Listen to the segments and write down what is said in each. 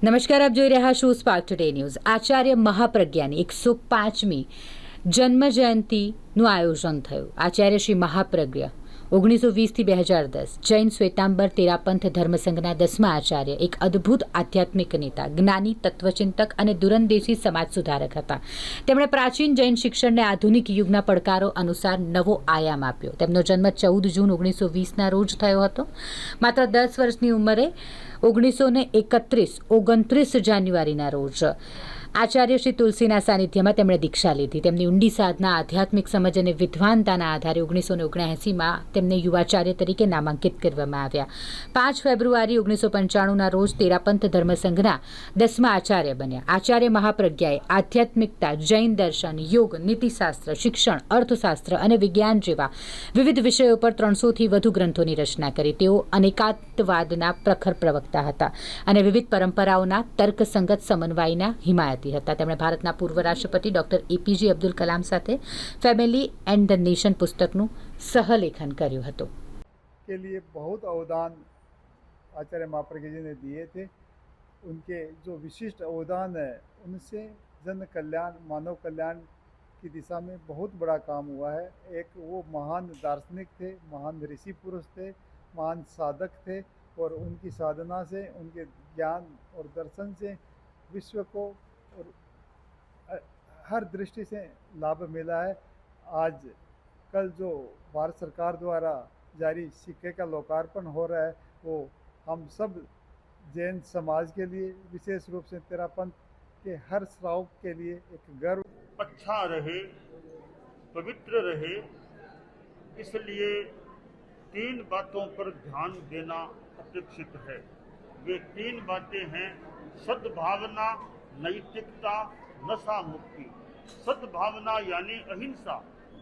નમસ્કાર, આપ જોઈ રહ્યા છો સ્પાર્ક ટુડે ન્યૂઝ. આચાર્ય મહાપ્રજ્ઞાની 105મી જન્મ જયંતિનું આયોજન થયું. આચાર્ય શ્રી મહાપ્રજ્ઞ 1920 થી 2010 જૈન શ્વેતાંબર તેરાપંથ ધર્મસંઘના 10મા આચાર્ય, એક અદ્ભુત આધ્યાત્મિક નેતા, જ્ઞાની, તત્વચિંતક અને દૂરંદેશી સમાજ સુધારક હતા. તેમણે પ્રાચીન જૈન શિક્ષણને આધુનિક યુગના પડકારો અનુસાર નવો આયામ આપ્યો. તેમનો જન્મ 14 જૂન 1920ના રોજ થયો હતો. માત્ર 10 વર્ષની ઉંમરે 1929 જાન્યુઆરીના રોજ આચાર્ય શ્રી તુલસીના સાનિધ્યમાં તેમણે દીક્ષા લીધી. તેમની ઊંડી સાધના, આધ્યાત્મિક સમજ અને વિદ્વાનતાના આધારે 1979માં તેમને યુવાચાર્ય તરીકે નામાંકિત કરવામાં આવ્યા. 5 ફેબ્રુઆરી 1995ના રોજ તેરાપંથ ધર્મસંઘના 10મા આચાર્ય બન્યા. આચાર્ય મહાપ્રજ્ઞાએ આધ્યાત્મિકતા, જૈન દર્શન, યોગ, નીતિશાસ્ત્ર, શિક્ષણ, અર્થશાસ્ત્ર અને વિજ્ઞાન જેવા વિવિધ વિષયો પર 300થી વધુ ગ્રંથોની રચના કરી. તેઓ અનેકાત્મવાદના પ્રખર પ્રવક્તા હતા અને વિવિધ પરંપરાઓના તર્કસંગત સમન્વયના હિમાયતી હતા. તેમણે ભારતના પૂર્વ રાષ્ટ્રપતિ ડોક્ટર એપીજે અબ્દુલ કલામ સાથે ફેમિલી એન્ડ ધ નેશન પુસ્તકનું સહલેખન કર્યું હતું. के लिए बहुत अवदान आचार्य महाप्रज्ञ जी ने दिए थे। उनके जो विशिष्ट अवदान है उनसे जन कल्याण, मानव कल्याण की दिशा में बहुत बड़ा काम हुआ है। एक वो महान दार्शनिक थे, महान ऋषि पुरुष थे, महान साधक थे और उनकी साधना से, उनके ज्ञान और दर्शन से विश्व को और हर दृष्टि से लाभ मिला है। आज कल जो भारत सरकार द्वारा जारी सिक्के का लोकार्पण हो रहा है वो हम सब जैन समाज के लिए, विशेष रूप से तेरापंथ के हर श्रावक के लिए एक गर्व। अच्छा रहे, पवित्र रहे, इसलिए 3 बातों पर ध्यान देना अपेक्षित है। वे 3 बातें हैं: सद्भावना, नैतिकता, नशा मुक्ति। सद्भावना यानी अहिंसा,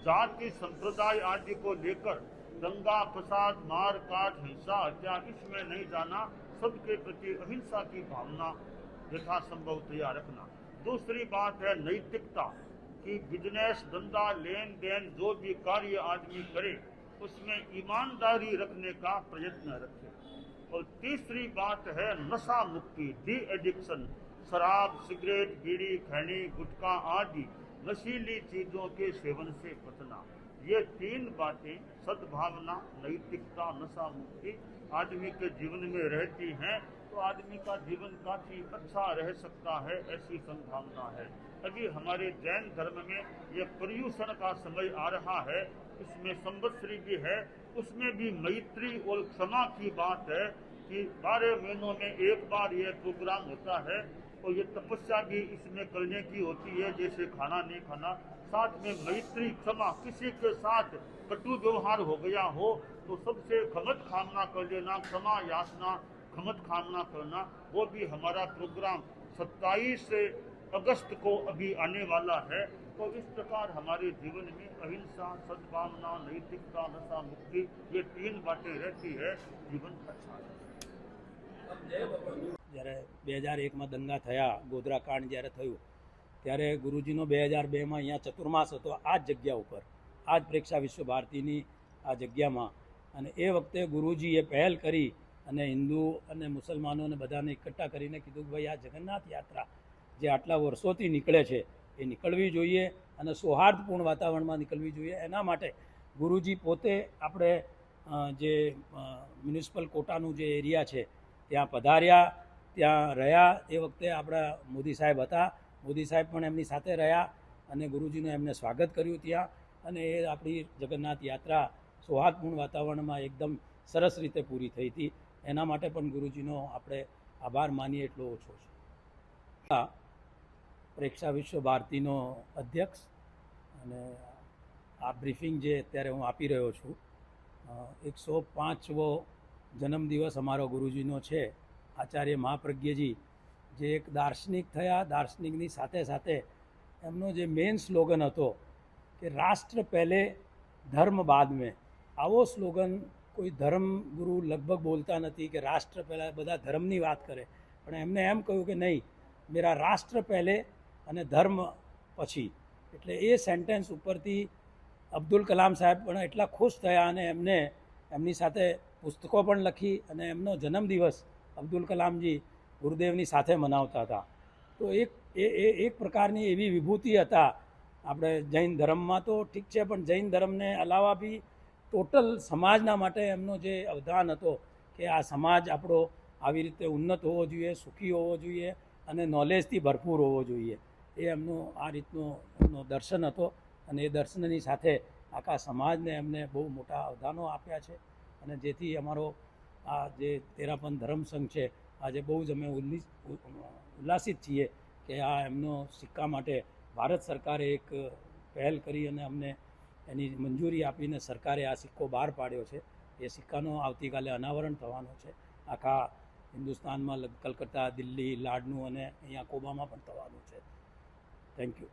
जाति संप्रदाय आदि को लेकर दंगा फसाद, मार काट, हिंसा, हत्या, इसमें नहीं जाना। सबके प्रति अहिंसा की भावना यथासंभव तैयार रखना। दूसरी बात है नैतिकता, कि बिजनेस, धंधा, लेन देन जो भी कार्य आदमी करे उसमें ईमानदारी रखने का प्रयत्न रखे। और तीसरी बात है नशा मुक्ति, डी एडिक्शन। शराब, सिगरेट, बीड़ी, खैनी, गुटखा आदि नशीली चीज़ों के सेवन से बचना। ये 3 बातें सद्भावना, नैतिकता, नशा मुक्ति आदमी के जीवन में रहती हैं तो आदमी का जीवन काफ़ी अच्छा रह सकता है, ऐसी संभावना है। अभी हमारे जैन धर्म में ये पर्यूषण का समय आ रहा है, इसमें संवत्सरी भी है, उसमें भी मैत्री और क्षमा की बात है कि 12 महीनों में एक बार ये प्रोग्राम होता है और ये तपस्या भी इसमें करने की होती है, जैसे खाना नहीं खाना। साथ में मैत्री, क्षमा, किसी के साथ कटु व्यवहार हो गया हो तो सबसे क्षमत कामना कर लेना, क्षमा याचना, क्षमत कामना करना। वो भी हमारा प्रोग्राम 27 अगस्त को अभी आने वाला है। तो इस प्रकार हमारे जीवन में अहिंसा, सद्भावना, नैतिकता, नशा मुक्ति, ये 3 बातें रहती है, जीवन अच्छा है। જ્યારે 2001માં દંગા થયા, ગોધરા કાંડ જ્યારે થયું ત્યારે ગુરુજીનો 2002માં અહીંયા ચતુર્માસ હતો આ જ જગ્યા ઉપર, આ જ પ્રેક્ષા વિશ્વ ભારતીની આ જગ્યામાં. અને એ વખતે ગુરુજીએ પહેલ કરી અને હિન્દુ અને મુસલમાનોને બધાને એકઠા કરીને કીધું કે ભાઈ આ જગન્નાથ યાત્રા જે આટલા વર્ષોથી નીકળે છે એ નીકળવી જોઈએ અને સૌહાર્દપૂર્ણ વાતાવરણમાં નીકળવી જોઈએ. એના માટે ગુરુજી પોતે આપણે જે મ્યુનિસિપલ કોટાનું જે એરિયા છે ત્યાં પધાર્યા, ત્યાં રહ્યા. એ વખતે આપણા મોદી સાહેબ હતા, મોદી સાહેબ પણ એમની સાથે રહ્યા અને ગુરુજીનું એમને સ્વાગત કર્યું ત્યાં. અને એ આપણી જગન્નાથ યાત્રા સૌહાર્દપૂર્ણ વાતાવરણમાં એકદમ સરસ રીતે પૂરી થઈ હતી. એના માટે પણ ગુરુજીનો આપણે આભાર માનીએ એટલો ઓછો છે. પ્રેક્ષા વિશ્વ ભારતીનો અધ્યક્ષ અને આ બ્રીફિંગ જે અત્યારે હું આપી રહ્યો છું, 105મો જન્મદિવસ અમારો ગુરુજીનો છે. આચાર્ય મહાપ્રજ્ઞજી જે એક દાર્શનિક થયા, દાર્શનિકની સાથે સાથે એમનો જે મેઇન સ્લોગન હતો કે રાષ્ટ્ર પહેલે ધર્મ બાદ મેં, આવો સ્લોગન કોઈ ધર્મ ગુરુ લગભગ બોલતા નથી કે રાષ્ટ્ર પહેલાં, બધા ધર્મની વાત કરે, પણ એમને એમ કહ્યું કે નહીં, મેરા રાષ્ટ્ર પહેલે અને ધર્મ પછી. એટલે એ સેન્ટેન્સ ઉપરથી અબ્દુલ કલામ સાહેબ પણ એટલા ખુશ થયા અને એમને એમની સાથે પુસ્તકો પણ લખી અને એમનો જન્મદિવસ અબ્દુલ કલામજી ગુરુદેવની સાથે મનાવતા હતા. તો એક પ્રકારની એવી વિભૂતિ હતા. આપણે જૈન ધર્મમાં તો ઠીક છે, પણ જૈન ધર્મને અલાવા બી ટોટલ સમાજના માટે એમનો જે અવદાન હતો કે આ સમાજ આપણો આવી રીતે ઉન્નત હોવો જોઈએ, સુખી હોવો જોઈએ અને નોલેજથી ભરપૂર હોવો જોઈએ, એ એમનો આ રીતનો એમનો દર્શન હતો. અને એ દર્શનની સાથે આખા સમાજને એમને બહુ મોટા અવદાનો આપ્યા છે. અને જેથી અમારો આ જે તેરાપંથ ધર્મસંઘ છે આજે બહુ જ અમે ઉલ્લાસિત છીએ કે આ એમનો સિક્કા માટે ભારત સરકારે એક પહેલ કરી અને અમને એની મંજૂરી આપીને સરકારે આ સિક્કો બહાર પાડ્યો છે. એ સિક્કાનો આવતીકાલે અનાવરણ થવાનો છે. આખા હિન્દુસ્તાનમાં કલકત્તા, દિલ્હી, લાડનું અને અહીંયા કોબામાં પણ થવાનું છે. Thank you.